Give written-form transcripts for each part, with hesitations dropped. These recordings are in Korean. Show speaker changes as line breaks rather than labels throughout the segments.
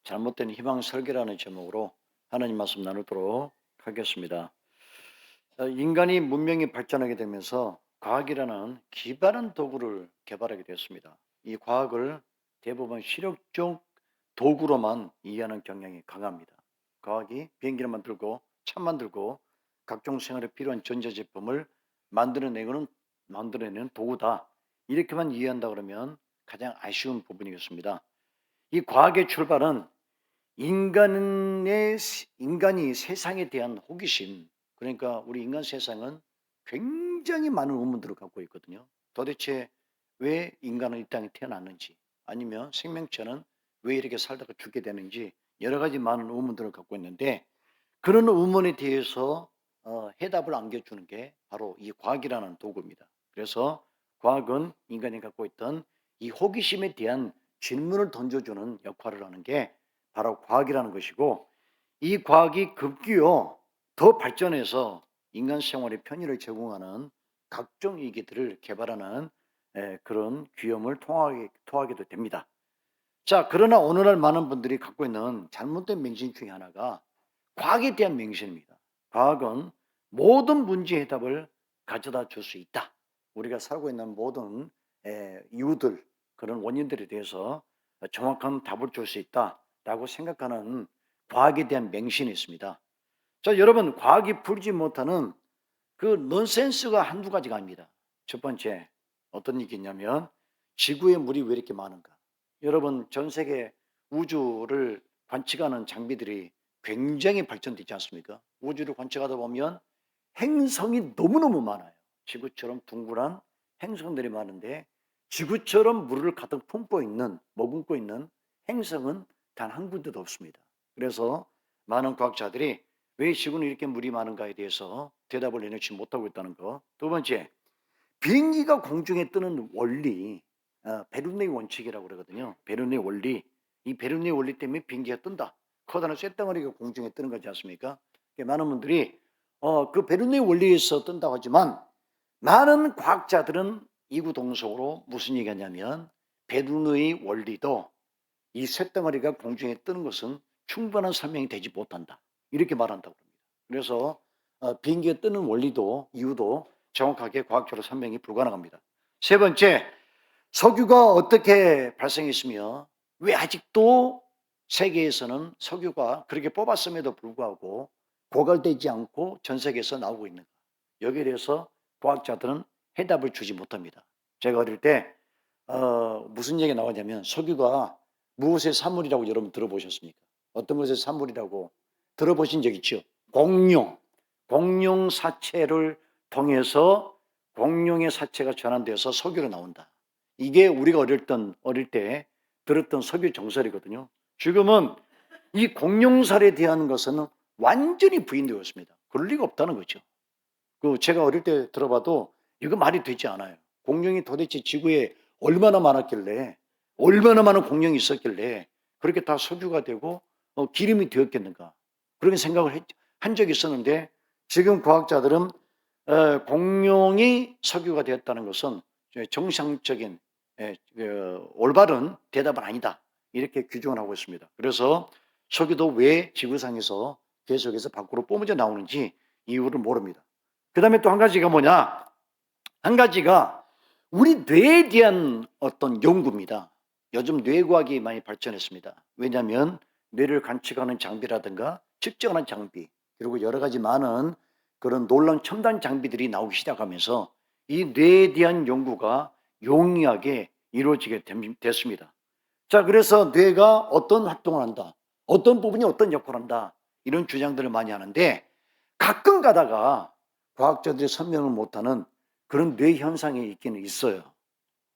잘못된 희망 설계라는 제목으로 하나님 말씀 나누도록 하겠습니다. 인간이 문명이 발전하게 되면서 과학이라는 기발한 도구를 개발하게 되었습니다. 이 과학을 대부분 실용적 도구로만 이해하는 경향이 강합니다. 과학이 비행기를 만들고 차 만들고 각종 생활에 필요한 전자제품을 만들어내는 도구다. 이렇게만 이해한다 그러면 가장 아쉬운 부분이겠습니다. 이 과학의 출발은 인간이 세상에 대한 호기심, 그러니까 우리 인간 세상은 굉장히 많은 의문들을 갖고 있거든요. 도대체 왜 인간은 이 땅에 태어났는지, 아니면 생명체는 왜 이렇게 살다가 죽게 되는지 여러 가지 많은 의문들을 갖고 있는데, 그런 의문에 대해서 해답을 안겨주는 게 바로 이 과학이라는 도구입니다. 그래서 과학은 인간이 갖고 있던 이 호기심에 대한 질문을 던져주는 역할을 하는 게 바로 과학이라는 것이고, 이 과학이 급기어 더 발전해서 인간 생활의 편의를 제공하는 각종 이기들을 개발하는 그런 귀염을 토하게도 됩니다. 자, 그러나 오늘날 많은 분들이 갖고 있는 잘못된 맹신 중에 하나가 과학에 대한 맹신입니다. 과학은 모든 문제 해답을 가져다 줄 수 있다. 우리가 살고 있는 모든 이유들, 그런 원인들에 대해서 정확한 답을 줄 수 있다라고 생각하는 과학에 대한 맹신이 있습니다. 자, 여러분, 과학이 풀지 못하는 그 넌센스가 한두 가지가 아닙니다. 첫 번째, 어떤 얘기냐면 지구에 물이 왜 이렇게 많은가? 여러분, 전 세계 우주를 관측하는 장비들이 굉장히 발전되지 않습니까? 우주를 관측하다 보면 행성이 너무너무 많아요. 지구처럼 둥그란 행성들이 많은데, 지구처럼 물을 가득 머금고 있는 행성은 단 한 군데도 없습니다. 그래서 많은 과학자들이 왜 지구는 이렇게 물이 많은가에 대해서 대답을 내놓지 못하고 있다는 거. 두 번째, 비행기가 공중에 뜨는 원리, 베르누이 원칙이라고 그러거든요. 베르누이 원리. 이 베르누이 원리 때문에 비행기가 뜬다. 커다란 쇳덩어리가 공중에 뜨는 거지 않습니까? 많은 분들이 그 베르누이 원리에서 뜬다고 하지만, 많은 과학자들은 이구동성으로 무슨 얘기하냐면 베르누이 원리도 이 쇳덩어리가 공중에 뜨는 것은 충분한 설명이 되지 못한다. 이렇게 말한다고 합니다. 그래서 비행기가 뜨는 원리도 이유도 정확하게 과학적으로 설명이 불가능합니다. 세 번째, 석유가 어떻게 발생했으며 왜 아직도 세계에서는 석유가 그렇게 뽑았음에도 불구하고 고갈되지 않고 전 세계에서 나오고 있는가? 여기에 대해서 과학자들은 해답을 주지 못합니다. 제가 어릴 때 무슨 얘기가 나오냐면 석유가 무엇의 산물이라고 여러분 들어보셨습니까? 어떤 것의 산물이라고 들어보신 적 있죠? 공룡 사체를 통해서 공룡의 사체가 전환되어서 석유로 나온다. 이게 우리가 어릴 때 들었던 석유 정설이거든요. 지금은 이 공룡살에 대한 것은 완전히 부인되었습니다. 그럴 리가 없다는 거죠. 제가 어릴 때 들어봐도 이거 말이 되지 않아요. 공룡이 도대체 지구에 얼마나 많았길래, 얼마나 많은 공룡이 있었길래 그렇게 다 석유가 되고 기름이 되었겠는가, 그렇게 생각을 한 적이 있었는데, 지금 과학자들은 공룡이 석유가 되었다는 것은 정상적인 올바른 대답은 아니다, 이렇게 규정을 하고 있습니다. 그래서 석유도 왜 지구상에서 계속해서 밖으로 뿜어져 나오는지 이유를 모릅니다. 그 다음에 또 한 가지가 뭐냐? 한 가지가 우리 뇌에 대한 어떤 연구입니다. 요즘 뇌과학이 많이 발전했습니다. 왜냐하면 뇌를 관측하는 장비라든가 측정하는 장비, 그리고 여러 가지 많은 그런 놀라운 첨단 장비들이 나오기 시작하면서 이 뇌에 대한 연구가 용이하게 이루어지게 됐습니다. 자, 그래서 뇌가 어떤 활동을 한다, 어떤 부분이 어떤 역할을 한다, 이런 주장들을 많이 하는데, 가끔 가다가 과학자들이 설명을 못하는 그런 뇌 현상이 있기는 있어요.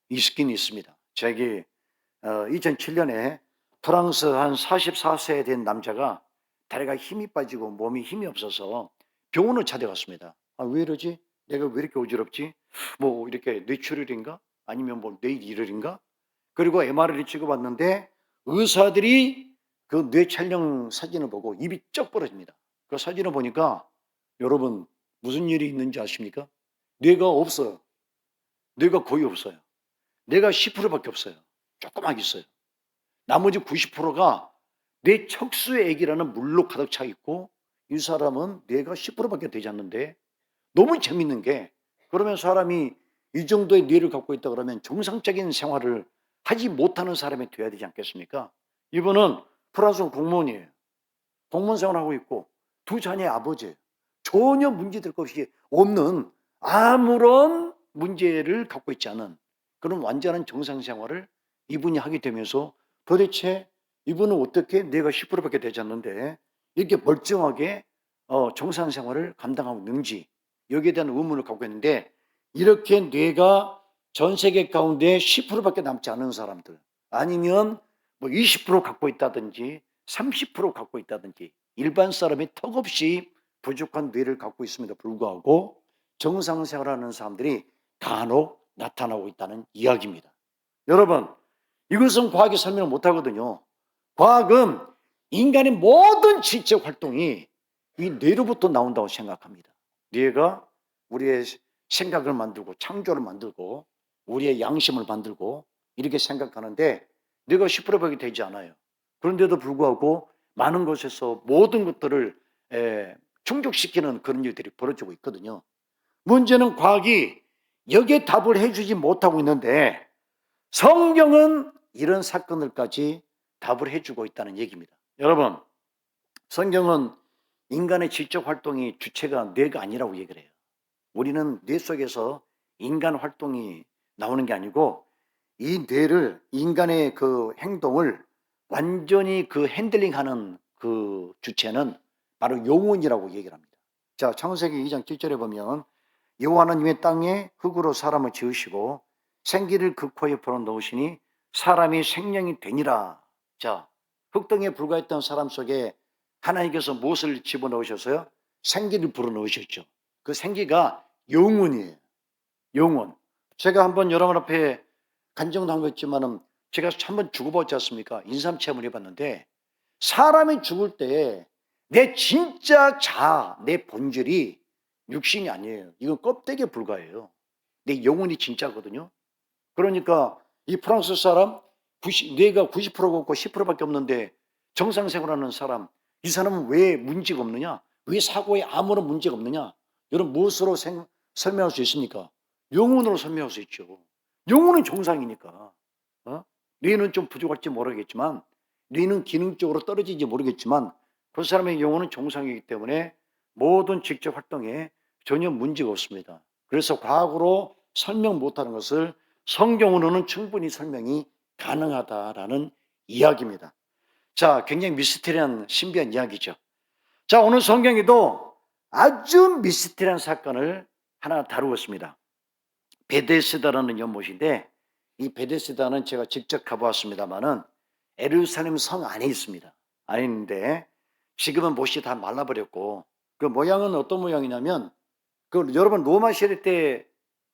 있긴 있습니다. 저기 2007년에 프랑스 한 44세 된 남자가 다리가 힘이 빠지고 몸이 힘이 없어서 병원을 찾아갔습니다. 왜 이러지? 내가 왜 이렇게 어지럽지? 뭐 이렇게 뇌출혈인가? 아니면 뭐 뇌일혈인가? 그리고 MRI를 찍어봤는데 의사들이 그 뇌 촬영 사진을 보고 입이 쩍 벌어집니다. 그 사진을 보니까 여러분 무슨 일이 있는지 아십니까? 뇌가 없어요. 뇌가 거의 없어요. 뇌가 10%밖에 없어요. 조그맣게 있어요. 나머지 90%가 내 척수의 액이라는 물로 가득 차 있고 이 사람은 뇌가 10%밖에 되지 않는데 너무 재밌는 게 그러면 사람이 이 정도의 뇌를 갖고 있다 그러면 정상적인 생활을 하지 못하는 사람이 돼야 되지 않겠습니까? 이분은 프랑스 공무원이에요. 공무원 생활하고 있고 두 자녀의 아버지예요. 전혀 문제될 것이 없는 아무런 문제를 갖고 있지 않은 그런 완전한 정상 생활을 이분이 하게 되면서 도대체 이분은 어떻게 뇌가 10%밖에 되지 않는데 이렇게 멀쩡하게 정상 생활을 감당하고 있는지 여기에 대한 의문을 갖고 있는데 이렇게 뇌가 전 세계 가운데 10%밖에 남지 않은 사람들 아니면 뭐 20% 갖고 있다든지 30% 갖고 있다든지 일반 사람이 턱없이 부족한 뇌를 갖고 있음에도 불구하고 정상생활하는 사람들이 간혹 나타나고 있다는 이야기입니다. 여러분, 이것은 과학이 설명을 못하거든요. 과학은 인간의 모든 지적 활동이 이 뇌로부터 나온다고 생각합니다. 뇌가 우리의 생각을 만들고 창조를 만들고 우리의 양심을 만들고 이렇게 생각하는데 뇌가 10%밖에 되지 않아요. 그런데도 불구하고 많은 곳에서 모든 것들을 충족시키는 그런 일들이 벌어지고 있거든요. 문제는 과학이 여기에 답을 해주지 못하고 있는데 성경은 이런 사건들까지 답을 해주고 있다는 얘기입니다. 여러분, 성경은 인간의 지적 활동이 주체가 뇌가 아니라고 얘기를 해요. 우리는 뇌 속에서 인간 활동이 나오는 게 아니고 이 뇌를 인간의 그 행동을 완전히 그 핸들링하는 그 주체는 바로 영혼이라고 얘기를 합니다. 자, 창세기 2장 7절에 보면 여호와 하나님의 땅에 흙으로 사람을 지으시고 생기를 그 코에 불어넣으시니 사람이 생명이 되니라. 자, 흙덩이에 불과했던 사람 속에 하나님께서 무엇을 집어넣으셨어요? 생기를 불어넣으셨죠. 그 생기가 영혼이에요. 영혼. 제가 한번 여러분 앞에 간증한 거 있지만은 제가 한번 죽어봤지 않습니까? 인삼체험을 해봤는데 사람이 죽을 때 내 진짜 내 본질이 육신이 아니에요. 이건 껍데기에 불과해요. 내 영혼이 진짜거든요. 그러니까 이 프랑스 사람 뇌가 90%가 없고 10%밖에 없는데 정상생활하는 사람 이 사람은 왜 문제가 없느냐? 왜 사고에 아무런 문제가 없느냐? 여러분 무엇으로 설명할 수 있습니까? 영혼으로 설명할 수 있죠. 영혼은 정상이니까. 뇌는 좀 부족할지 모르겠지만 뇌는 기능적으로 떨어지지 모르겠지만 그 사람의 영혼은 정상이기 때문에 모든 직접 활동에 전혀 문제가 없습니다. 그래서 과학으로 설명 못하는 것을 성경으로는 충분히 설명이 가능하다라는 이야기입니다. 자, 굉장히 미스테리한 신비한 이야기죠. 자, 오늘 성경에도 아주 미스테리한 사건을 하나 다루었습니다. 베데스다라는 연못인데 이 베데스다는 제가 직접 가보았습니다만은 예루살렘 성 안에 있습니다. 안에 있는데 지금은 못이 다 말라버렸고 그 모양은 어떤 모양이냐면 그 여러분 로마 시대 때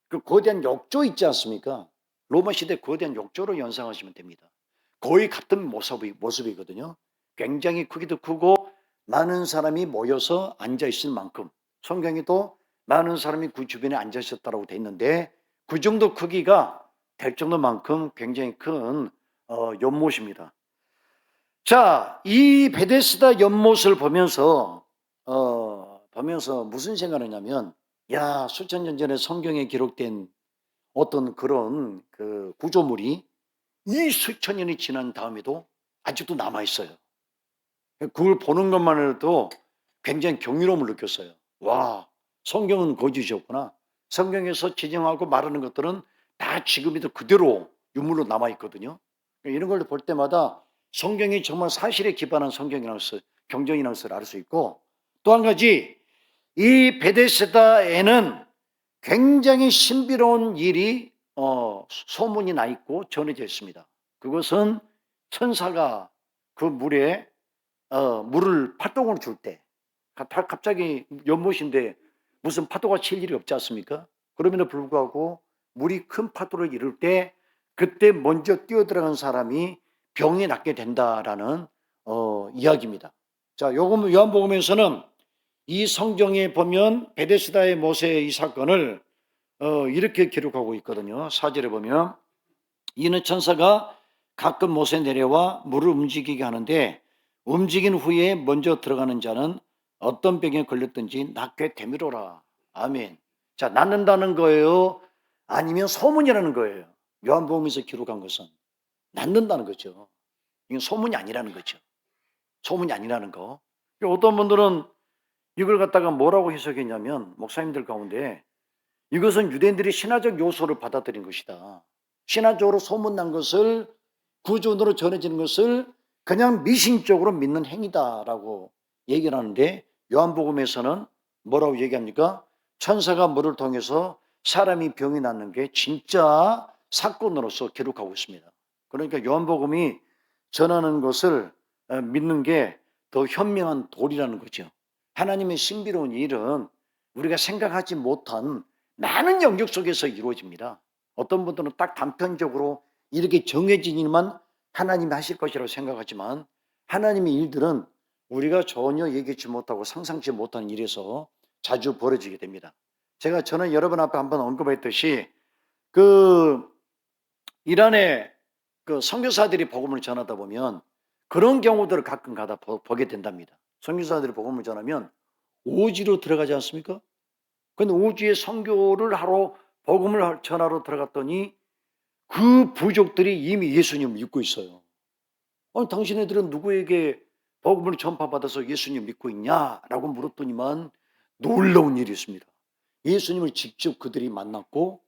그 거대한 욕조 있지 않습니까? 로마 시대 거대한 욕조로 연상하시면 됩니다. 거의 같은 모습이거든요. 굉장히 크기도 크고 많은 사람이 모여서 앉아 있을 만큼 성경에도 많은 사람이 그 주변에 앉아 있었다고 돼 있는데 그 정도 크기가 될 정도만큼 굉장히 큰 연못입니다. 자, 이 베데스다 연못을 보면서 무슨 생각을 했냐면 야, 수천 년 전에 성경에 기록된 어떤 그런 그 구조물이 이 수천 년이 지난 다음에도 아직도 남아 있어요. 그걸 보는 것만으로도 굉장히 경이로움을 느꼈어요. 와, 성경은 거짓이었구나. 성경에서 지정하고 말하는 것들은 다 지금에도 그대로 유물로 남아 있거든요. 이런 걸 볼 때마다 성경이 정말 사실에 기반한 성경이라는 것을, 경전이라는 것을 알 수 있고 또 한 가지 이 베데스다에는 굉장히 신비로운 일이 소문이 나 있고 전해져 있습니다. 그것은 천사가 그 물에 물을 파동을 줄 때 갑자기 연못인데 무슨 파도가 칠 일이 없지 않습니까? 그럼에도 불구하고 물이 큰 파도를 이룰 때 그때 먼저 뛰어들어간 사람이 병이 낫게 된다라는 이야기입니다. 자, 요한복음에서는 이 성경에 보면 베데스다의 못의 이 사건을 이렇게 기록하고 있거든요. 4절에 보면 이는 천사가 가끔 못에 내려와 물을 움직이게 하는데 움직인 후에 먼저 들어가는 자는 어떤 병에 걸렸든지 낫게 되밀어라. 아멘. 자, 낫는다는 거예요? 아니면 소문이라는 거예요? 요한복음에서 기록한 것은 낫는다는 거죠. 이건 소문이 아니라는 거죠. 소문이 아니라는 거. 어떤 분들은 이걸 갖다가 뭐라고 해석했냐면, 목사님들 가운데 이것은 유대인들이 신화적 요소를 받아들인 것이다. 신화적으로 소문난 것을, 구조로 전해지는 것을 그냥 미신적으로 믿는 행위다라고 얘기를 하는데, 요한복음에서는 뭐라고 얘기합니까? 천사가 물을 통해서 사람이 병이 낫는 게 진짜 사건으로서 기록하고 있습니다. 그러니까 요한복음이 전하는 것을 믿는 게 더 현명한 도리라는 거죠. 하나님의 신비로운 일은 우리가 생각하지 못한 많은 영역 속에서 이루어집니다. 어떤 분들은 딱 단편적으로 이렇게 정해진 일만 하나님이 하실 것이라고 생각하지만, 하나님의 일들은 우리가 전혀 얘기치 못하고 상상치 못하는 일에서 자주 벌어지게 됩니다. 저는 여러분 앞에 한번 언급했듯이 이란의 선교사들이 복음을 전하다 보면 그런 경우들을 가끔 가다 보게 된답니다. 선교사들이 복음을 전하면 오지로 들어가지 않습니까? 근데 오지에 선교를 하러 복음을 전하러 들어갔더니 그 부족들이 이미 예수님을 믿고 있어요. 아니, 당신네들은 누구에게 복음을 전파받아서 예수님 믿고 있냐라고 물었더니만 놀라운 일이 있습니다. 예수님을 직접 그들이 만났고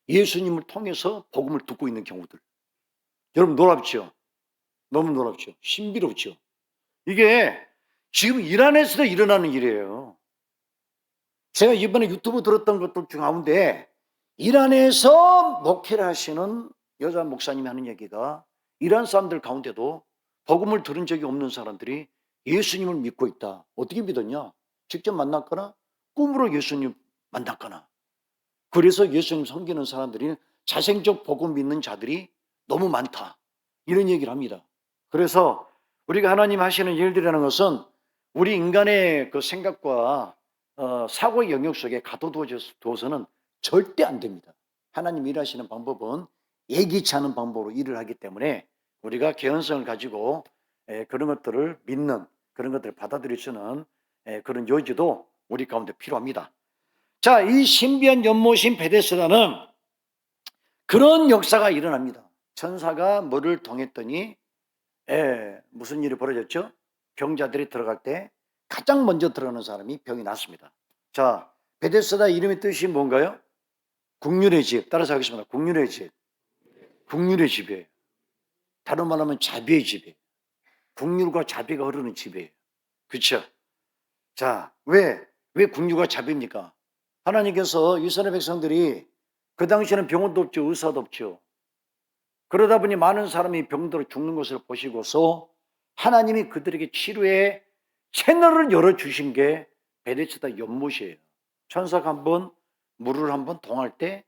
예수님을 통해서 복음을 듣고 있는 경우들. 여러분 놀랍죠? 너무 놀랍죠? 신비롭죠? 이게 지금 이란에서도 일어나는 일이에요. 제가 이번에 유튜브 들었던 것들 중 가운데 이란에서 목회를 하시는 여자 목사님이 하는 얘기가, 이란 사람들 가운데도 복음을 들은 적이 없는 사람들이 예수님을 믿고 있다. 어떻게 믿었냐? 직접 만났거나 꿈으로 예수님 만났거나. 그래서 예수님 섬기는 사람들이, 자생적 복음 믿는 자들이 너무 많다. 이런 얘기를 합니다. 그래서 우리가 하나님 하시는 일들이라는 것은 우리 인간의 그 생각과 사고의 영역 속에 가둬두어서는 절대 안 됩니다. 하나님 일하시는 방법은 예기치 않은 방법으로 일을 하기 때문에 우리가 개연성을 가지고 그런 것들을 믿는, 그런 것들을 받아들일 수 있는 그런 여지도 우리 가운데 필요합니다. 자, 이 신비한 연못인 베데스다는 그런 역사가 일어납니다. 천사가 물을 통했더니 무슨 일이 벌어졌죠? 병자들이 들어갈 때 가장 먼저 들어가는 사람이 병이 났습니다. 자, 베데스다 이름의 뜻이 뭔가요? 국률의 집. 따라서 하겠습니다. 국률의 집. 국률의 집이에요. 다른 말하면 자비의 집이에요. 국률과 자비가 흐르는 집이에요. 그렇죠? 자, 왜 국률과 자비입니까? 하나님께서 이스라엘 백성들이 그 당시에는 병원도 없죠, 의사도 없죠. 그러다 보니 많은 사람이 병들어 죽는 것을 보시고서 하나님이 그들에게 치료의 채널을 열어주신 게 베데스다 연못이에요. 천사가 한번 물을 한번 동할 때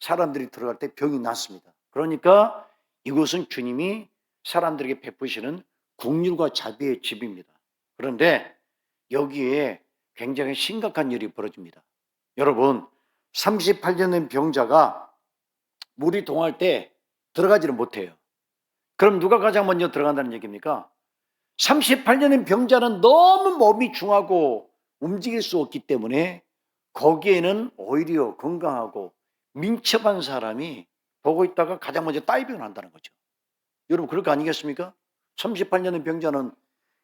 사람들이 들어갈 때 병이 났습니다. 그러니까 이곳은 주님이 사람들에게 베푸시는 긍휼과 자비의 집입니다. 그런데 여기에 굉장히 심각한 일이 벌어집니다. 여러분, 38년 된 병자가 물이 동할 때 들어가지를 못해요. 그럼 누가 가장 먼저 들어간다는 얘기입니까? 38년 된 병자는 너무 몸이 중하고 움직일 수 없기 때문에 거기에는 오히려 건강하고 민첩한 사람이 보고 있다가 가장 먼저 다이빙을 한다는 거죠. 여러분, 그럴 거 아니겠습니까? 38년 된 병자는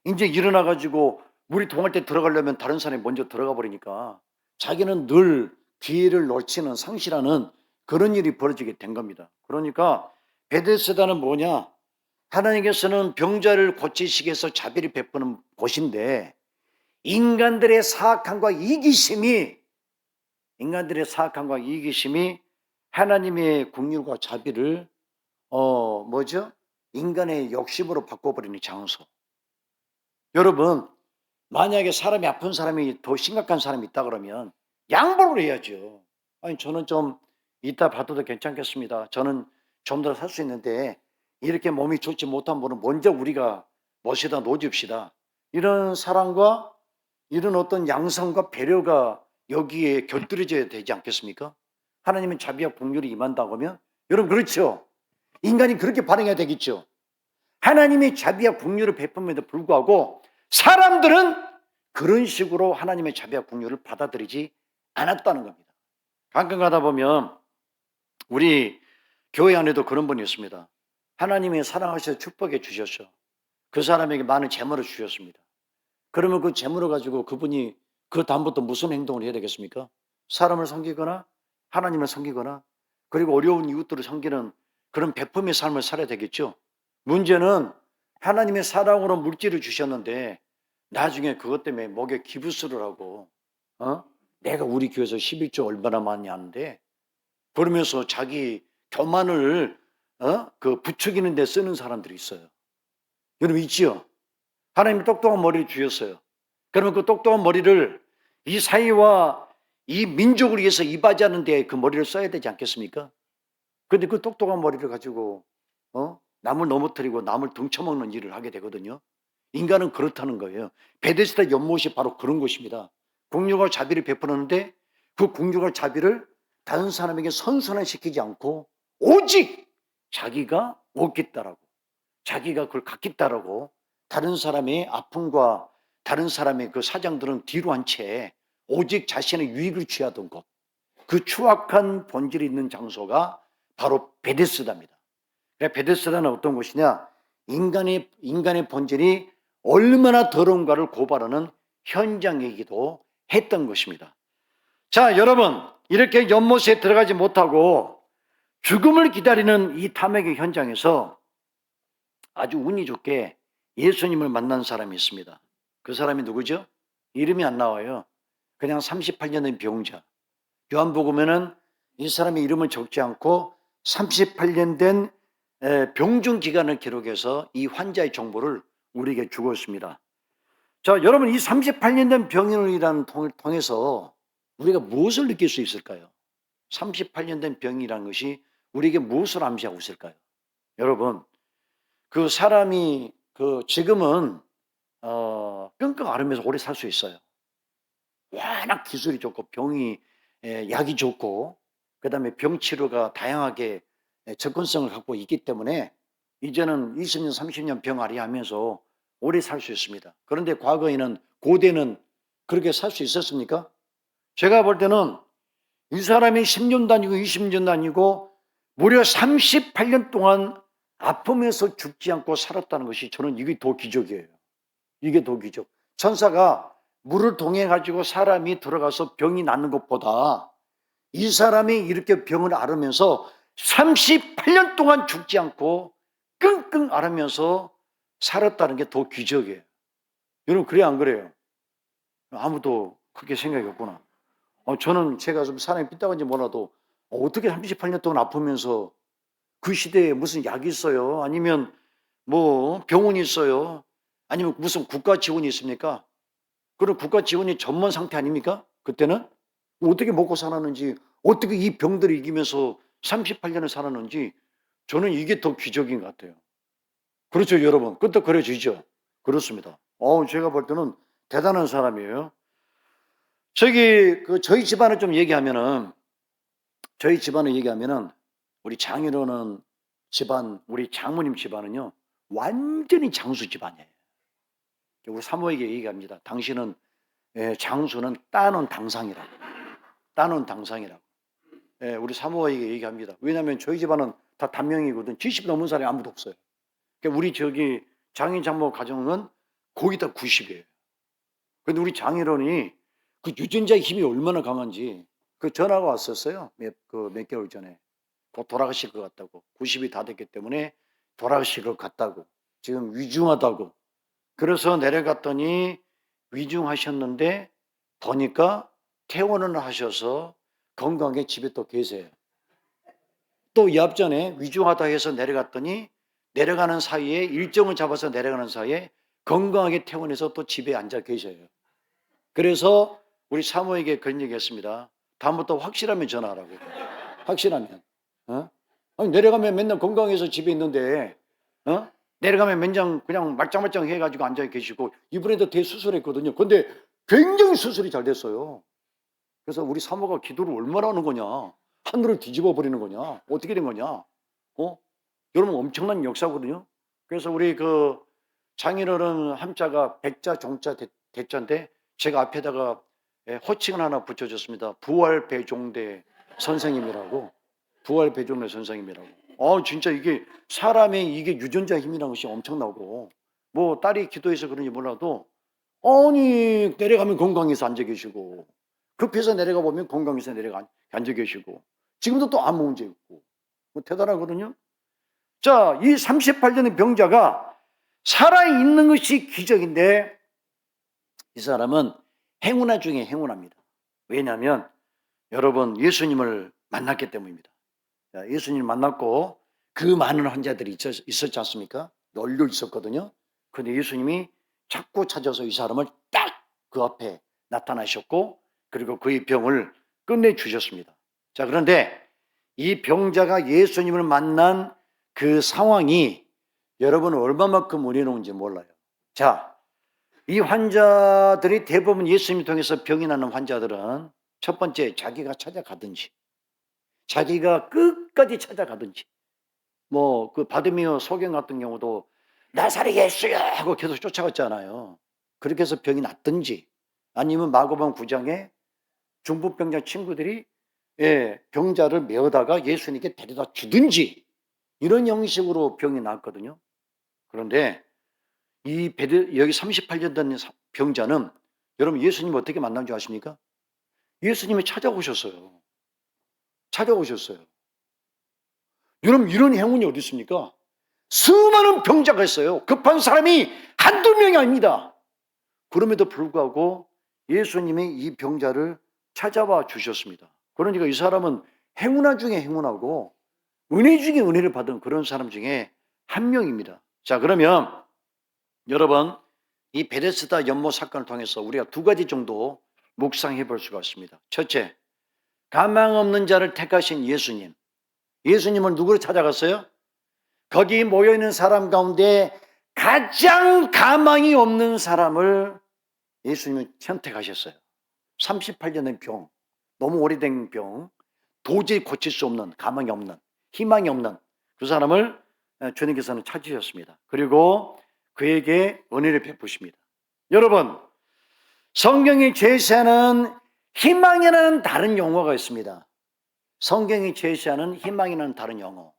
이제 일어나가지고 물이 동할 때 들어가려면 다른 사람이 먼저 들어가 버리니까 자기는 늘 기회를 놓치는, 상실하는 그런 일이 벌어지게 된 겁니다. 그러니까 베데스다는 뭐냐? 하나님께서는 병자를 고치시기 위해서 자비를 베푸는 곳인데, 인간들의 사악함과 이기심이 하나님의 긍휼과 자비를 인간의 욕심으로 바꿔버리는 장소. 여러분, 만약에 사람이 아픈 사람이 더 심각한 사람이 있다 그러면 양보를 해야죠. 아니, 저는 좀 이따 봐도 괜찮겠습니다. 저는 좀 더 살 수 있는데 이렇게 몸이 좋지 못한 분은 먼저 우리가 모셔다 놓읍시다. 이런 사랑과 이런 어떤 양성과 배려가 여기에 곁들여져야 되지 않겠습니까? 하나님은 자비와 긍휼이 임한다고 하면, 여러분 그렇죠? 인간이 그렇게 반응해야 되겠죠? 하나님의 자비와 긍휼을 베품에도 불구하고 사람들은 그런 식으로 하나님의 자비와 긍휼을 받아들이지 않았다는 겁니다. 가끔 가다 보면 우리 교회 안에도 그런 분이 있습니다. 하나님이 사랑하셔서 축복해 주셨어. 그 사람에게 많은 재물을 주셨습니다. 그러면 그 재물을 가지고 그분이 그 다음부터 무슨 행동을 해야 되겠습니까? 사람을 섬기거나 하나님을 섬기거나 그리고 어려운 이웃들을 섬기는 그런 베품의 삶을 살아야 되겠죠. 문제는 하나님의 사랑으로 물질을 주셨는데 나중에 그것 때문에 목에 기부스를 하고 내가 우리 교회에서 11조 얼마나 많이 하는데 그러면서 자기 교만을 그 부추기는 데 쓰는 사람들이 있어요. 여러분 있지요? 하나님이 똑똑한 머리를 주셨어요. 그러면 그 똑똑한 머리를 이 사회와 이 민족을 위해서 이바지하는 데 그 머리를 써야 되지 않겠습니까? 그런데 그 똑똑한 머리를 가지고 남을 넘어뜨리고 남을 등쳐먹는 일을 하게 되거든요. 인간은 그렇다는 거예요. 베데스다 연못이 바로 그런 것입니다. 긍휼과 자비를 베푸는데 그 긍휼과 자비를 다른 사람에게 선순환시키지 않고 오직 자기가 옳겠다라고 자기가 그걸 갖겠다라고 다른 사람의 아픔과 다른 사람의 그 사장들은 뒤로 한 채 오직 자신의 유익을 취하던 것, 그 추악한 본질이 있는 장소가 바로 베데스다입니다. 베데스다는 어떤 곳이냐? 인간의 본질이 얼마나 더러운가를 고발하는 현장이기도 했던 것입니다. 자, 여러분, 이렇게 연못에 들어가지 못하고 죽음을 기다리는 이 탐욕의 현장에서 아주 운이 좋게 예수님을 만난 사람이 있습니다. 그 사람이 누구죠? 이름이 안 나와요. 그냥 38년 된 병자. 요한복음에는 이 사람의 이름을 적지 않고 38년 된 병중 기간을 기록해서 이 환자의 정보를 우리에게 주고 있습니다. 자, 여러분 이 38년 된 병인이라는 통해서 우리가 무엇을 느낄 수 있을까요? 38년 된 병이라는 것이 우리에게 무엇을 암시하고 있을까요? 여러분 그 사람이 지금은 끙끙 앓으면서 오래 살 수 있어요. 워낙 기술이 좋고 병이 약이 좋고 그다음에 병 치료가 다양하게 접근성을 갖고 있기 때문에 이제는 20년 30년 병아리 하면서 오래 살 수 있습니다. 그런데 과거에는 고대는 그렇게 살 수 있었습니까? 제가 볼 때는 이 사람이 10년 다니고 20년 다니고 무려 38년 동안 아프면서 죽지 않고 살았다는 것이 저는 이게 더 기적이에요. 이게 더 기적. 천사가 물을 통해 가지고 사람이 들어가서 병이 낫는 것보다 이 사람이 이렇게 병을 앓으면서 38년 동안 죽지 않고 끙끙 앓으면서 살았다는 게 더 기적이에요. 여러분 그래 안 그래요? 아무도 그렇게 생각이 없구나. 저는 제가 좀 사람이 삐딱한지 몰라도 어떻게 38년 동안 아프면서 그 시대에 무슨 약이 있어요? 아니면 뭐 병원이 있어요? 아니면 무슨 국가 지원이 있습니까? 그런 국가 지원이 전문 상태 아닙니까? 그때는 어떻게 먹고 살았는지 어떻게 이 병들을 이기면서 38년을 살았는지 저는 이게 더 기적인 것 같아요. 그렇죠 여러분? 그것도 그려지죠? 그렇습니다. 제가 볼 때는 대단한 사람이에요. 저희 집안을 좀 얘기하면은 우리 장인어른 집안, 우리 장모님 집안은요 완전히 장수 집안이에요. 우리 사모에게 얘기합니다. 당신은 장수는 따놓은 당상이라고. 따놓은 당상이라고. 우리 사모에게 얘기합니다. 왜냐하면 저희 집안은 다 단명이거든. 70 넘은 사람이 아무도 없어요. 그러니까 우리 장인 장모 가정은 거의 다 90이에요. 근데 우리 장인어른이 그 유전자의 힘이 얼마나 강한지 그 전화가 왔었어요. 몇 개월 전에. 곧 돌아가실 것 같다고. 90이 다 됐기 때문에 돌아가실 것 같다고. 지금 위중하다고. 그래서 내려갔더니 위중하셨는데 보니까 퇴원을 하셔서 건강하게 집에 또 계세요. 또 이 앞전에 위중하다 해서 내려갔더니 내려가는 사이에 일정을 잡아서 내려가는 사이에 건강하게 퇴원해서 또 집에 앉아 계셔요. 그래서 우리 사모에게 그런 얘기했습니다. 다음부터 확실하면 전화하라고. 확실하면. 아니, 내려가면 맨날 건강해서 집에 있는데 내려가면 맨날 그냥 말짱말짱 해가지고 앉아 계시고 이번에도 대수술했거든요. 근데 굉장히 수술이 잘 됐어요. 그래서 우리 사모가 기도를 얼마나 하는 거냐, 하늘을 뒤집어 버리는 거냐, 어떻게 된 거냐, 여러분 엄청난 역사거든요. 그래서 우리 그 장인어른 함자가 백자, 종자, 대자인데 제가 앞에다가 호칭을 하나 붙여줬습니다. 부활배종대 선생님이라고. 부활배종대 선생님이라고. 진짜 이게 사람의 이게 유전자 힘이라는 것이 엄청나고, 뭐 딸이 기도해서 그런지 몰라도 아니 내려가면 건강해서 앉아 계시고, 급해서 내려가 보면 건강해서 내려가 앉아 계시고, 지금도 또 아무 문제 없고, 뭐 대단하거든요. 자, 이 38년의 병자가 살아있는 것이 기적인데 이 사람은 행운아 중에 행운합니다. 왜냐하면 여러분 예수님을 만났기 때문입니다. 자, 예수님을 만났고 그 많은 환자들이 있었지 않습니까? 널려 있었거든요. 그런데 예수님이 자꾸 찾아서 이 사람을 딱 그 앞에 나타나셨고, 그리고 그의 병을 끝내주셨습니다. 자, 그런데 이 병자가 예수님을 만난 그 상황이 여러분 얼마만큼 은혜로운지 몰라요. 자, 이 환자들이 대부분 예수님을 통해서 병이 나는 환자들은 첫 번째 자기가 찾아가든지, 자기가 끝까지 찾아가든지, 뭐 그 바디메오 소경 같은 경우도 나사렛 예수야 하고 계속 쫓아갔잖아요. 그렇게 해서 병이 낫든지, 아니면 마가복음 9장에 중풍병자 친구들이 병자를 메어다가 예수님께 데려다 주든지, 이런 형식으로 병이 낫거든요. 그런데 여기 38년 된 병자는 여러분 예수님 어떻게 만난 줄 아십니까? 예수님이 찾아오셨어요. 찾아오셨어요. 여러분 이런 행운이 어디 있습니까? 수많은 병자가 있어요. 급한 사람이 한두 명이 아닙니다. 그럼에도 불구하고 예수님이 이 병자를 찾아와 주셨습니다. 그러니까 이 사람은 행운아 중에 행운하고 은혜 중에 은혜를 받은 그런 사람 중에 한 명입니다. 자, 그러면 여러분 이 베데스다 연못 사건을 통해서 우리가 두 가지 정도 묵상해 볼 수가 있습니다. 첫째, 가망 없는 자를 택하신 예수님. 예수님은 누구를 찾아갔어요? 거기 모여있는 사람 가운데 가장 가망이 없는 사람을 예수님은 선택하셨어요. 38년의 병, 너무 오래된 병, 도저히 고칠 수 없는, 가망이 없는, 희망이 없는 그 사람을 주님께서는 찾으셨습니다. 그리고 그에게 은혜를 베푸십니다. 여러분, 성경이 제시하는 희망이라는 다른 용어가 있습니다. 성경이 제시하는 희망이라는 다른 용어.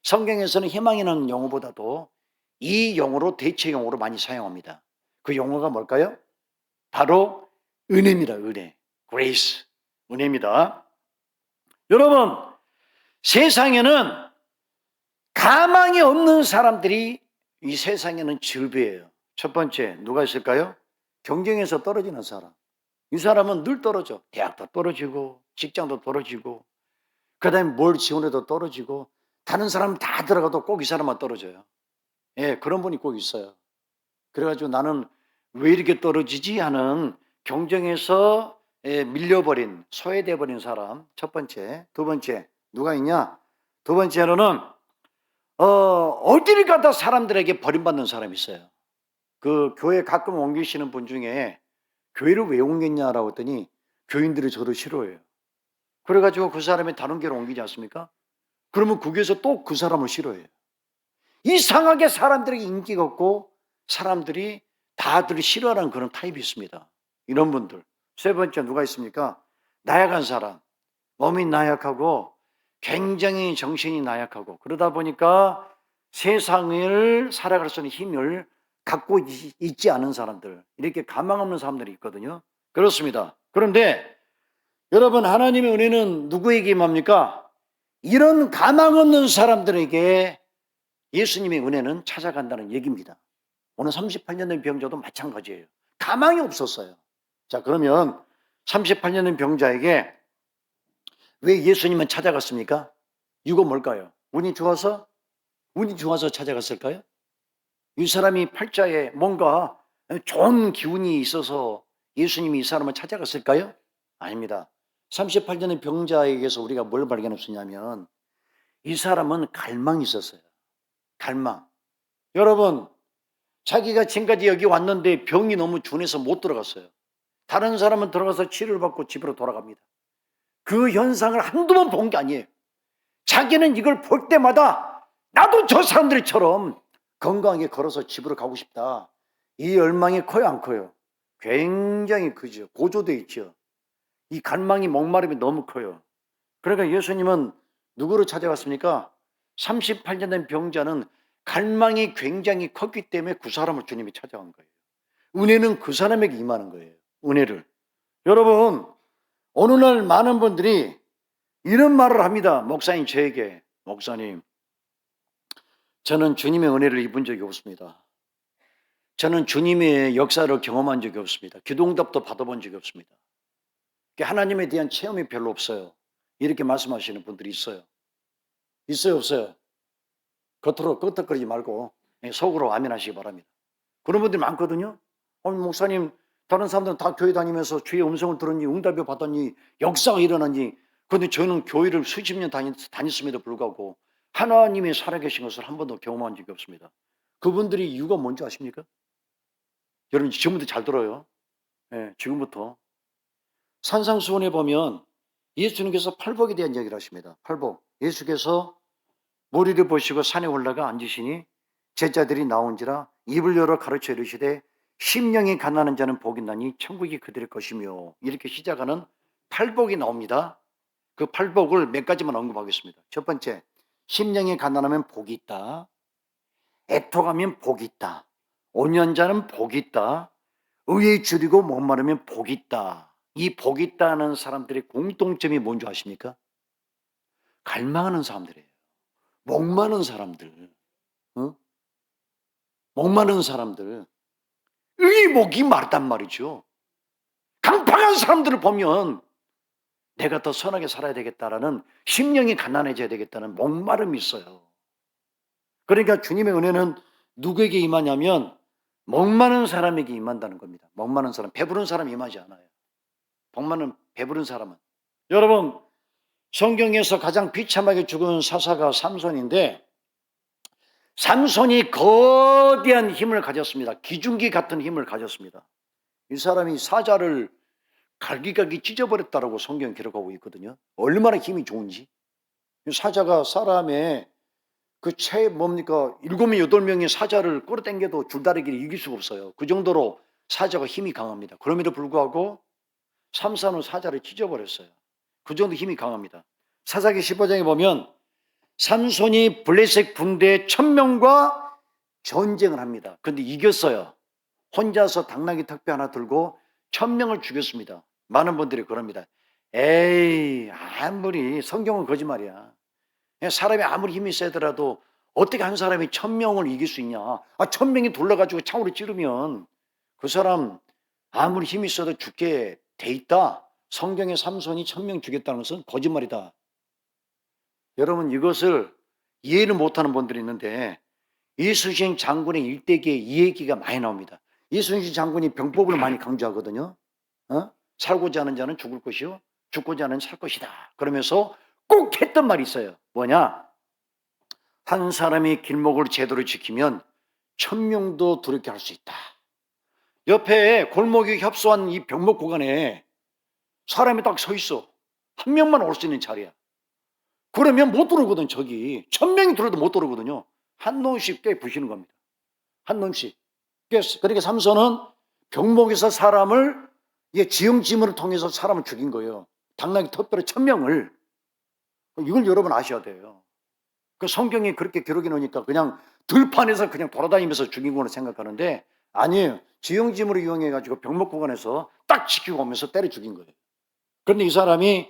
성경에서는 희망이라는 용어보다도 이 용어로 대체 용어로 많이 사용합니다. 그 용어가 뭘까요? 바로 은혜입니다. 은혜. grace. 은혜입니다. 여러분, 세상에는 가망이 없는 사람들이 이 세상에는 즐비해요. 첫 번째, 누가 있을까요? 경쟁에서 떨어지는 사람. 이 사람은 늘 떨어져. 대학도 떨어지고, 직장도 떨어지고, 그 다음에 뭘 지원해도 떨어지고, 다른 사람 다 들어가도 꼭 이 사람만 떨어져요. 그런 분이 꼭 있어요. 그래가지고 나는 왜 이렇게 떨어지지 하는 경쟁에서 밀려버린, 소외돼버린 사람. 첫 번째. 두 번째, 누가 있냐? 두 번째로는 어디를 가다 사람들에게 버림받는 사람이 있어요. 그 교회 가끔 옮기시는 분 중에 교회를 왜 옮겼냐라고 했더니 교인들이 저도 싫어해요. 그래가지고 그 사람이 다른 교회로 옮기지 않습니까? 그러면 그 교회에서 또 그 사람을 싫어해요. 이상하게 사람들에게 인기가 없고 사람들이 다들 싫어하는 그런 타입이 있습니다. 이런 분들. 세 번째 누가 있습니까? 나약한 사람. 몸이 나약하고 굉장히 정신이 나약하고 그러다 보니까 세상을 살아갈 수 있는 힘을 갖고 있지 않은 사람들, 이렇게 가망 없는 사람들이 있거든요. 그렇습니다. 그런데 여러분, 하나님의 은혜는 누구에게 임합니까? 이런 가망 없는 사람들에게 예수님의 은혜는 찾아간다는 얘기입니다. 오늘 38년 된 병자도 마찬가지예요. 가망이 없었어요. 자, 그러면 38년 된 병자에게 왜 예수님은 찾아갔습니까? 이거 뭘까요? 운이 좋아서 찾아갔을까요? 이 사람이 팔자에 뭔가 좋은 기운이 있어서 예수님이 이 사람을 찾아갔을까요? 아닙니다. 38년의 병자에게서 우리가 뭘 발견할 수 있냐면 이 사람은 갈망이 있었어요. 갈망. 여러분, 자기가 지금까지 여기 왔는데 병이 너무 준해서 못 들어갔어요. 다른 사람은 들어가서 치료를 받고 집으로 돌아갑니다. 그 현상을 한두 번 본 게 아니에요. 자기는 이걸 볼 때마다 나도 저 사람들처럼 건강하게 걸어서 집으로 가고 싶다. 이 열망이 커요, 안 커요? 굉장히 크죠. 고조돼 있죠. 이 갈망이, 목마름이 너무 커요. 그러니까 예수님은 누구를 찾아갔습니까? 38년 된 병자는 갈망이 굉장히 컸기 때문에 그 사람을 주님이 찾아간 거예요. 은혜는 그 사람에게 임하는 거예요. 은혜를. 여러분, 어느 날 많은 분들이 이런 말을 합니다. 목사님, 저에게. 목사님, 저는 주님의 은혜를 입은 적이 없습니다. 저는 주님의 역사를 경험한 적이 없습니다. 기도응답도 받아본 적이 없습니다. 하나님에 대한 체험이 별로 없어요. 이렇게 말씀하시는 분들이 있어요. 있어요, 없어요? 겉으로 끄떡거리지 말고 속으로 아멘하시기 바랍니다. 그런 분들이 많거든요. 목사님, 다른 사람들은 다 교회 다니면서 주의 음성을 들었니, 응답을 받았니, 역사가 일어났니. 그런데 저는 교회를 수십 년 다녔음에도 불구하고 하나님의 살아계신 것을 한 번도 경험한 적이 없습니다. 그분들이 이유가 뭔지 아십니까? 여러분 지금부터 잘 들어요. 지금부터. 산상수훈에 보면 예수님께서 팔복에 대한 이야기를 하십니다. 팔복. 예수께서 머리를 보시고 산에 올라가 앉으시니 제자들이 나온지라 입을 열어 가르쳐 이르시되 심령이 가난한 자는 복이 나니 천국이 그들의 것이며, 이렇게 시작하는 팔복이 나옵니다. 그 팔복을 몇 가지만 언급하겠습니다. 첫 번째, 심령이 가난하면 복이 있다. 애통하면 복이 있다. 온연자는 복이 있다. 의에 줄이고 목마르면 복이 있다. 이 복이 있다는 사람들의 공통점이 뭔지 아십니까? 갈망하는 사람들이에요. 목마른 사람들. 목마른 사람들. 의목이 마르단 말이죠. 강팍한 사람들을 보면 내가 더 선하게 살아야 되겠다라는, 심령이 가난해져야 되겠다는 목마름이 있어요. 그러니까 주님의 은혜는 누구에게 임하냐면 목마른 사람에게 임한다는 겁니다. 목마른 사람, 배부른 사람 임하지 않아요. 배부른 사람은. 여러분, 성경에서 가장 비참하게 죽은 사사가 삼손인데, 삼손이 거대한 힘을 가졌습니다. 기중기 같은 힘을 가졌습니다. 이 사람이 사자를 갈기갈기 찢어버렸다라고 성경 기록하고 있거든요. 얼마나 힘이 좋은지. 사자가 사람의 뭡니까 7명 8명의 사자를 끌어당겨도 줄다리기를 이길 수가 없어요. 그 정도로 사자가 힘이 강합니다. 그럼에도 불구하고 삼손은 사자를 찢어버렸어요. 그 정도 힘이 강합니다. 사사기 15장에 보면 삼손이 블레셋 군대 1000명과 전쟁을 합니다. 그런데 이겼어요. 혼자서 당나귀 턱뼈 하나 들고 1000명을 죽였습니다. 많은 분들이 그럽니다. 에이, 아무리 성경은 거짓말이야. 사람이 아무리 힘이 세더라도 어떻게 한 사람이 1000명을 이길 수 있냐. 1000명이 둘러가지고 창으로 찌르면 그 사람 아무리 힘이 있어도 죽게 돼 있다. 성경에 삼손이 1000명 죽였다는 것은 거짓말이다. 여러분, 이것을 이해를 못하는 분들이 있는데, 이순신 장군의 일대기에 이 얘기가 많이 나옵니다. 이순신 장군이 병법을 많이 강조하거든요. 살고자 하는 자는 죽을 것이요 죽고자 하는 살 것이다. 그러면서 꼭 했던 말이 있어요. 뭐냐? 한 사람이 길목을 제대로 지키면 1000명도 두렵게 할 수 있다. 옆에 골목이 협소한 이 병목 구간에 사람이 딱 서 있어. 한 명만 올 수 있는 자리야. 그러면 못 들어오거든. 저기 1000명이 들어도 못 들어오거든요. 한 놈씩 깨 부시는 겁니다. 한 놈씩. 그러니까 삼손은 병목에서 사람을, 지형지물을 통해서 사람을 죽인 거예요. 당나귀 턱뼈로 1000명을. 이걸 여러분 아셔야 돼요. 그 성경이 그렇게 기록해 놓으니까 그냥 들판에서 그냥 돌아다니면서 죽인 거로 생각하는데, 아니에요. 지형지물을 이용해 가지고 병목 구간에서 딱 지키고 오면서 때려 죽인 거예요. 그런데 이 사람이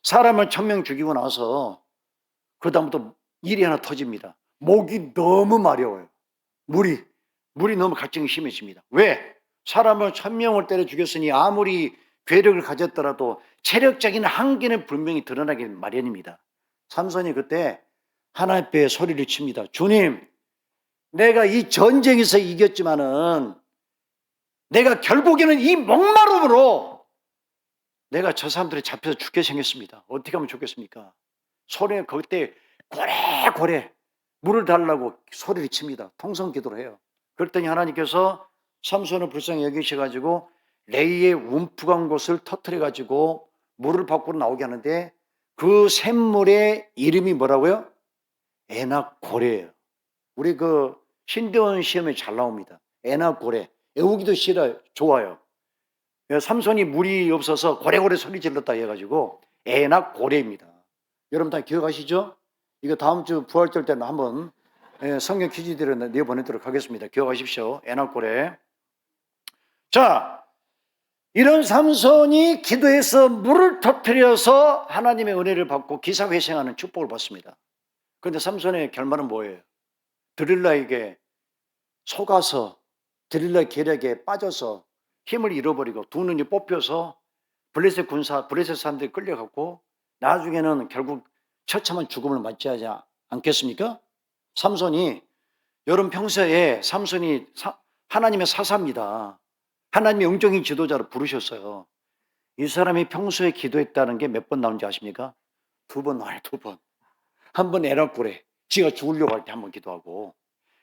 사람을 1000명 죽이고 나서 그 다음부터 일이 하나 터집니다. 목이 너무 마려워요. 물이 너무 갈증이 심해집니다. 왜? 사람을 1000명을 때려 죽였으니 아무리 괴력을 가졌더라도 체력적인 한계는 분명히 드러나기 마련입니다. 삼손이 그때 하나님 앞에 소리를 칩니다. 주님, 내가 이 전쟁에서 이겼지만은 내가 결국에는 이 목마름으로 내가 저 사람들이 잡혀서 죽게 생겼습니다. 어떻게 하면 좋겠습니까? 소리가 그때 고래고래 물을 달라고 소리를 칩니다. 통성기도를 해요. 그랬더니 하나님께서 삼손을 불쌍히 여기셔가지고 레이의 움푹한 곳을 터뜨려가지고 물을 밖으로 나오게 하는데, 그 샘물의 이름이 뭐라고요? 에낙고래예요. 우리 신대원 시험에 잘 나옵니다. 애나 고래. 애우기도 싫어요. 좋아요. 삼손이 물이 없어서 고래고래 소리 질렀다 해가지고 애나 고래입니다. 여러분 다 기억하시죠? 이거 다음 주 부활절 때는 한번 성경 퀴즈들을 내보내도록 하겠습니다. 기억하십시오. 애나 고래. 자, 이런 삼손이 기도해서 물을 터뜨려서 하나님의 은혜를 받고 기사회생하는 축복을 받습니다. 그런데 삼손의 결말은 뭐예요? 드릴라에게 속아서 드릴라의 계략에 빠져서 힘을 잃어버리고 두 눈이 뽑혀서 블레셋 사람들이 끌려갔고 나중에는 결국 처참한 죽음을 맞지 하지 않겠습니까? 삼손이 여러분 평소에 삼손이 하나님의 사사입니다. 하나님의 영적인 지도자로 부르셨어요. 이 사람이 평소에 기도했다는 게 몇 번 나온지 아십니까? 2번 나와요. 2번. 한 번 에라꾸래. 지가 죽으려고 할 때 한 번 기도하고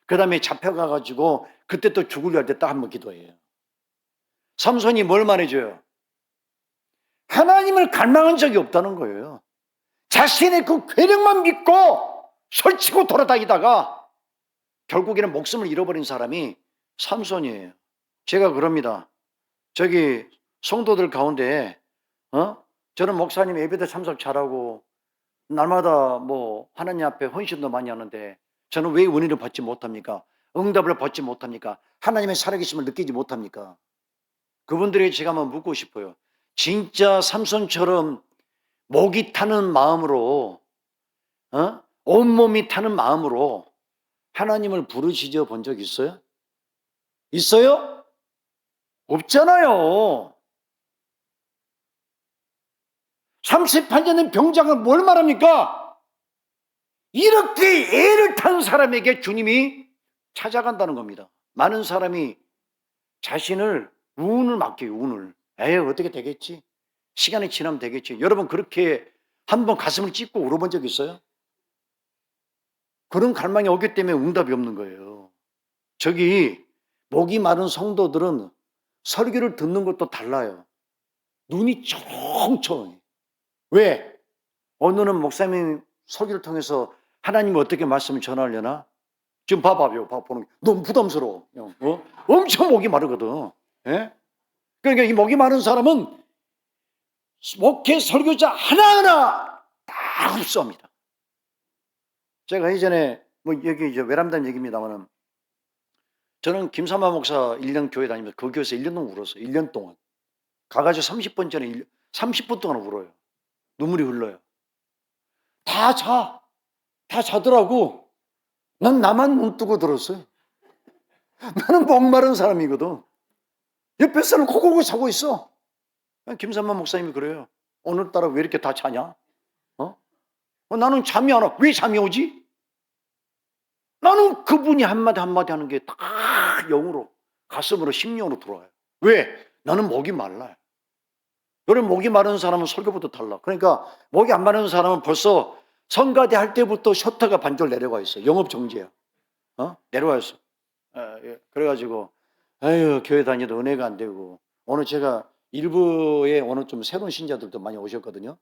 그 다음에 잡혀가가지고 그때 또 죽으려 할 때 딱 한 번 기도해요. 삼손이 뭘 말해줘요? 하나님을 갈망한 적이 없다는 거예요. 자신의 그 괴력만 믿고 설치고 돌아다니다가 결국에는 목숨을 잃어버린 사람이 삼손이에요. 제가 그럽니다. 저기 성도들 가운데 저는 목사님 예배도 참석 잘하고 날마다 뭐 하나님 앞에 헌신도 많이 하는데 저는 왜 은혜를 받지 못합니까? 응답을 받지 못합니까? 하나님의 살아계심을 느끼지 못합니까? 그분들에게 제가 한번 묻고 싶어요. 진짜 삼손처럼 목이 타는 마음으로 온몸이 타는 마음으로 하나님을 부르짖어 본 적 있어요? 있어요? 없잖아요. 38년 된 병장은 뭘 말합니까? 이렇게 애를 탄 사람에게 주님이 찾아간다는 겁니다. 많은 사람이 자신을 운을 맡겨요. 운을. 에휴 어떻게 되겠지? 시간이 지나면 되겠지. 여러분 그렇게 한번 가슴을 찢고 울어본 적 있어요? 그런 갈망이 오기 때문에 응답이 없는 거예요. 저기 목이 마른 성도들은 설교를 듣는 것도 달라요. 눈이 청청해. 왜? 오늘은 목사님 설교를 통해서 하나님이 어떻게 말씀을 전하려나? 지금 봐봐요. 보는 게 너무 부담스러워. 엄청 목이 마르거든. 예? 그러니까 이 목이 마른 사람은 목회 설교자 하나하나 다 흡수합니다. 제가 예전에 뭐 여기 이제 외람단 얘기입니다만은 저는 김삼화 목사 1년 교회 다니면서 그 교회에서 1년 동안 울었어요. 1년 동안. 가가지고 30분 전에 30분 동안 울어요. 눈물이 흘러요. 다 자더라고. 난 나만 눈 뜨고 들었어요. 나는 목마른 사람이거든. 옆에 사람 코골고 자고 있어. 김삼만 목사님이 그래요. 오늘따라 왜 이렇게 다 자냐? 나는 잠이 안 와. 왜 잠이 오지? 나는 그분이 한마디 하는 게 다 영으로, 가슴으로, 심령으로 들어와요. 왜? 나는 목이 말라요. 여러분 목이 마른 사람은 설교부터 달라. 그러니까 목이 안 마른 사람은 벌써 성가대 할 때부터 셔터가 반절 내려가 있어요. 영업 정지야. 내려와 있어. 그래가지고 아유 교회 다니도 은혜가 안 되고 오늘 제가 일부에 오늘 좀 새로운 신자들도 많이 오셨거든요.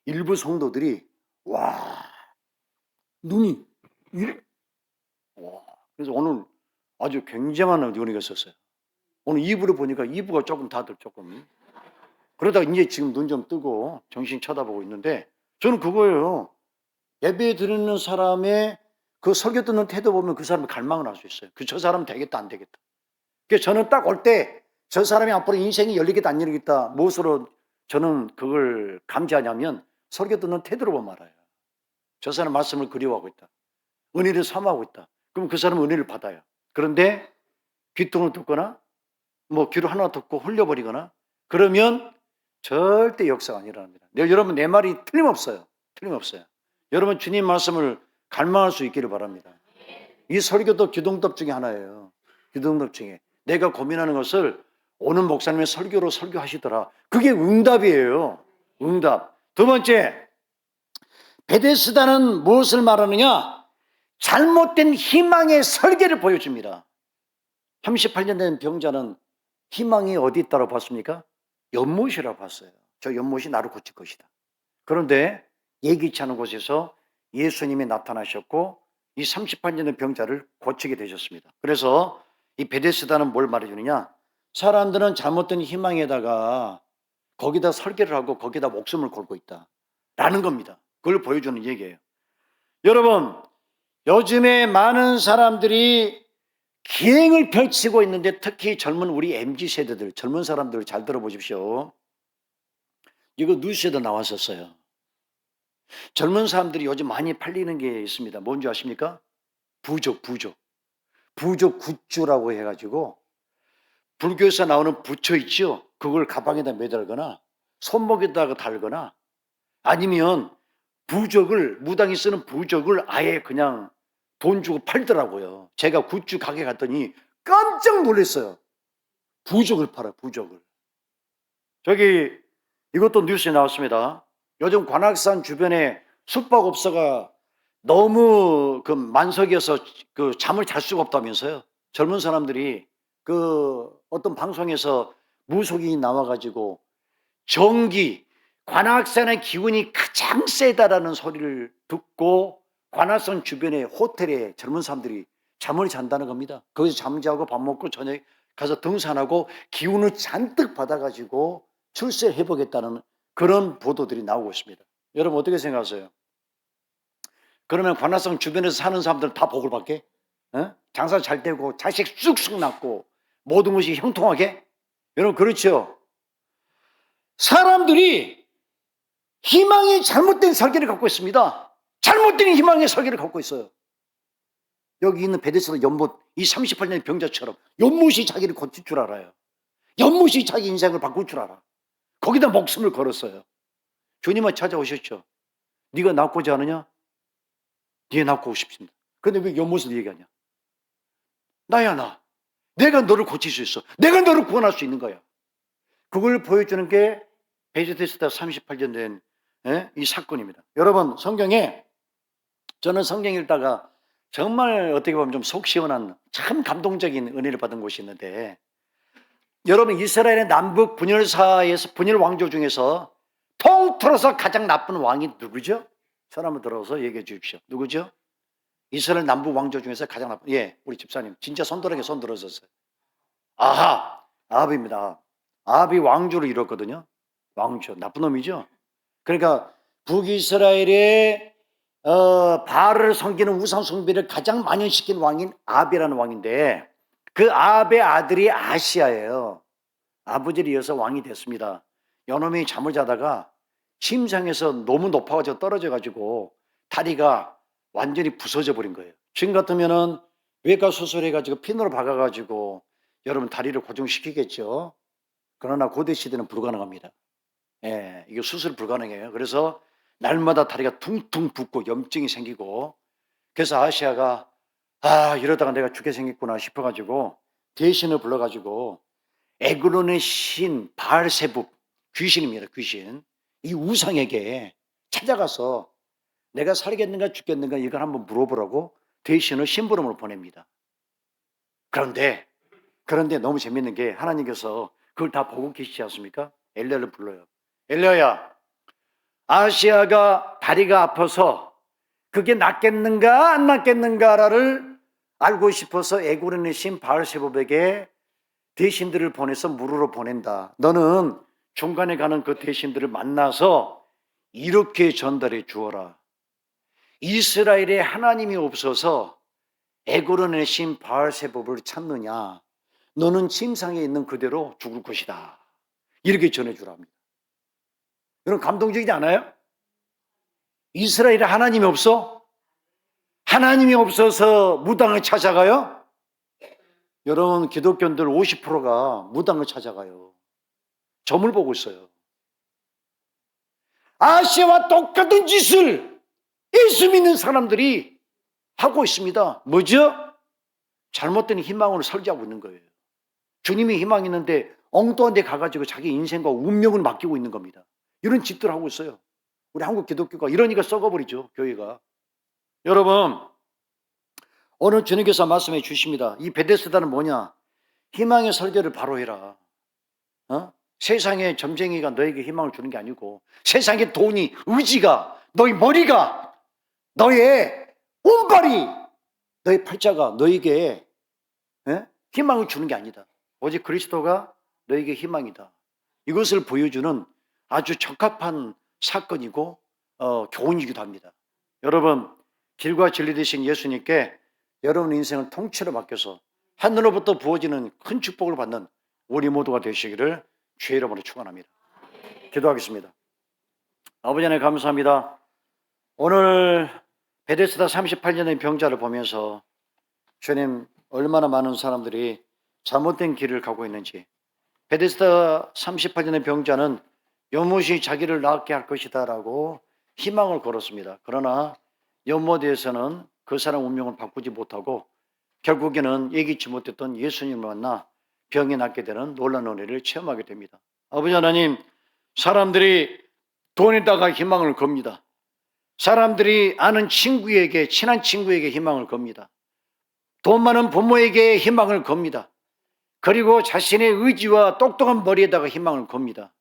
일부 성도들이 와 눈이 이래. 와 그래서 오늘 아주 굉장한 은혜가 있었어요. 오늘 2부를 보니까 2부가 다들 조금 그러다가 이제 지금 눈 좀 뜨고 정신 쳐다보고 있는데 저는 그거예요. 예배 드리는 사람의 그 설교 듣는 태도 보면 그 사람이 갈망을 할 수 있어요. 저 사람 되겠다 안 되겠다. 그래서 저는 딱 올 때 저 사람이 앞으로 인생이 열리겠다 안 열리겠다 무엇으로 저는 그걸 감지하냐면 설교 듣는 태도로 보면 알아요. 저 사람 말씀을 그리워하고 있다. 은혜를 사모하고 있다. 그럼 그 사람은 은혜를 받아요. 그런데 귀통을 듣거나 뭐 귀로 하나 듣고 흘려버리거나 그러면 절대 역사가 안 일어납니다. 여러분 내 말이 틀림없어요. 틀림없어요. 여러분 주님 말씀을 갈망할 수 있기를 바랍니다. 이 설교도 기도응답 중에 하나예요. 기도응답 중에 내가 고민하는 것을 오늘 목사님의 설교로 설교하시더라. 그게 응답이에요. 응답. 두 번째, 베데스다는 무엇을 말하느냐? 잘못된 희망의 설계를 보여줍니다. 38년 된 병자는 희망이 어디 있다고 봤습니까? 연못이라고 봤어요. 저 연못이 나를 고칠 것이다. 그런데 예기치 않은 곳에서 예수님이 나타나셨고 이 38년 된 병자를 고치게 되셨습니다. 그래서 이 베데스다는 뭘 말해주느냐? 사람들은 잘못된 희망에다가 거기다 설계를 하고 거기다 목숨을 걸고 있다 라는 겁니다. 그걸 보여주는 얘기예요. 여러분, 요즘에 많은 사람들이 기행을 펼치고 있는데, 특히 젊은 우리 MZ세대들, 젊은 사람들 잘 들어보십시오. 이거 뉴스에도 나왔었어요. 젊은 사람들이 요즘 많이 팔리는 게 있습니다. 뭔지 아십니까? 부족 굿즈라고 해가지고 불교에서 나오는 부처 있죠? 그걸 가방에다 매달거나 손목에다가 달거나, 아니면 무당이 쓰는 부적을 아예 그냥 돈 주고 팔더라고요. 제가 굿즈 가게 갔더니 깜짝 놀랐어요. 부적을 팔아요, 부적을. 저기 이것도 뉴스에 나왔습니다. 요즘 관악산 주변에 숙박업소가 너무 그 만석이어서 그 잠을 잘 수가 없다면서요. 젊은 사람들이 그 어떤 방송에서 무속인이 나와가지고 관악산의 기운이 가장 세다라는 소리를 듣고 관악산 주변의 호텔에 젊은 사람들이 잠을 잔다는 겁니다. 거기서 잠자고 밥 먹고 저녁에 가서 등산하고 기운을 잔뜩 받아가지고 출세를 해보겠다는 그런 보도들이 나오고 있습니다. 여러분 어떻게 생각하세요? 그러면 관악산 주변에서 사는 사람들은 다 복을 받게? 장사 잘 되고 자식 쑥쑥 낳고 모든 것이 형통하게? 여러분 그렇죠? 사람들이 희망이 잘못된 설계를 갖고 있습니다. 잘못된 희망의 설계를 갖고 있어요. 여기 있는 베데스다 연못, 이 38년의 병자처럼 연못이 자기를 고칠 줄 알아요. 연못이 자기 인생을 바꿀 줄 알아. 거기다 목숨을 걸었어요. 주님은 찾아오셨죠. 네가 낫고자 하느냐? 네가 낫고 싶습니다. 근데 왜 연못을 얘기하냐? 나야 나. 내가 너를 고칠 수 있어. 내가 너를 구원할 수 있는 거야. 그걸 보여주는 게 베데스다 38년 된 이 사건입니다. 여러분 성경에, 저는 성경 읽다가 정말 어떻게 보면 좀 속 시원한 참 감동적인 은혜를 받은 곳이 있는데, 여러분 이스라엘의 남북 분열사에서, 분열 왕조 중에서 통틀어서 가장 나쁜 왕이 누구죠? 손 한번 들어서 얘기해 주십시오. 누구죠? 이스라엘 남북 왕조 중에서 가장 나쁜, 우리 집사님 진짜 손들에게 손 들어줬어요. 아합입니다. 아합이 왕조를 이뤘거든요. 왕조, 나쁜 놈이죠. 그러니까 북이스라엘의 바알을 섬기는 우상 숭배를 가장 만연시킨 왕인 아합이라는 왕인데, 그 아합의 아들이 아시아예요. 아버지를 이어서 왕이 됐습니다. 요놈이 잠을 자다가 침상에서 너무 높아가지고 떨어져가지고 다리가 완전히 부서져 버린 거예요. 지금 같으면은 외과 수술해가지고 핀으로 박아가지고 여러분 다리를 고정시키겠죠. 그러나 고대 시대는 불가능합니다. 이거 수술 불가능해요. 그래서 날마다 다리가 퉁퉁 붓고 염증이 생기고, 그래서 아시아가 이러다가 내가 죽게 생겼구나 싶어가지고 대신을 불러가지고 에그론의 신 바알세붑, 귀신입니다. 귀신. 이 우상에게 찾아가서 내가 살겠는가 죽겠는가 이걸 한번 물어보라고 대신을 심부름으로 보냅니다. 그런데 너무 재밌는 게 하나님께서 그걸 다 보고 계시지 않습니까? 엘리야를 불러요. 엘리야야, 아시아가 다리가 아파서 그게 낫겠는가 안 낫겠는가를 알고 싶어서 에그론의 신 바알세붑에게 대신들을 보내서 물으러 보낸다. 너는 중간에 가는 그 대신들을 만나서 이렇게 전달해 주어라. 이스라엘에 하나님이 없어서 에그론의 신 바알세붑을 찾느냐? 너는 침상에 있는 그대로 죽을 것이다. 이렇게 전해주라 합니다. 여러분 감동적이지 않아요? 이스라엘에 하나님이 없어? 하나님이 없어서 무당을 찾아가요? 여러분 기독교인들 50%가 무당을 찾아가요. 점을 보고 있어요. 아시아와 똑같은 짓을 예수 믿는 사람들이 하고 있습니다. 뭐죠? 잘못된 희망으로 설계하고 있는 거예요. 주님이 희망이 있는데 엉뚱한 데 가가지고 자기 인생과 운명을 맡기고 있는 겁니다. 이런 짓들 하고 있어요. 우리 한국 기독교가 이러니까 썩어버리죠, 교회가. 여러분 오늘 주님께서 말씀해 주십니다. 이 베데스다는 뭐냐? 희망의 설계를 바로 해라. 세상의 점쟁이가 너에게 희망을 주는 게 아니고, 세상의 돈이, 의지가, 너의 머리가, 너의 운빨이 너희 팔자가 너에게 희망을 주는 게 아니다. 오직 그리스도가 너에게 희망이다. 이것을 보여주는 아주 적합한 사건이고 교훈이기도 합니다. 여러분, 길과 진리 되신 예수님께 여러분 인생을 통째로 맡겨서 하늘로부터 부어지는 큰 축복을 받는 우리 모두가 되시기를 주의 이름으로 축원합니다. 기도하겠습니다. 아버지 하나님 감사합니다. 오늘 베데스다 38년의 병자를 보면서 주님 얼마나 많은 사람들이 잘못된 길을 가고 있는지, 베데스다 38년의 병자는 연못이 자기를 낫게 할 것이다 라고 희망을 걸었습니다. 그러나 연못에서는 그 사람 운명을 바꾸지 못하고 결국에는 예기치 못했던 예수님을 만나 병이 낫게 되는 놀라운 은혜를 체험하게 됩니다. 아버지 하나님, 사람들이 돈에다가 희망을 겁니다. 사람들이 아는 친구에게, 친한 친구에게 희망을 겁니다. 돈 많은 부모에게 희망을 겁니다. 그리고 자신의 의지와 똑똑한 머리에다가 희망을 겁니다.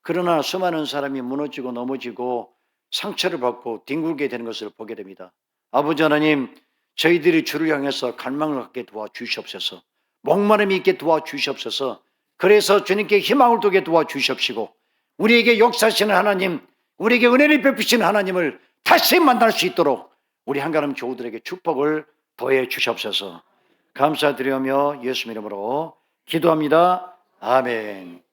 그러나 수많은 사람이 무너지고 넘어지고 상처를 받고 뒹굴게 되는 것을 보게 됩니다. 아버지 하나님, 저희들이 주를 향해서 갈망을 갖게 도와주시옵소서. 목마름이 있게 도와주시옵소서. 그래서 주님께 희망을 두게 도와주시옵시고 우리에게 역사하시는 하나님, 우리에게 은혜를 베푸시는 하나님을 다시 만날 수 있도록 우리 한가람 교우들에게 축복을 더해 주시옵소서. 감사드리며 예수 이름으로 기도합니다. 아멘.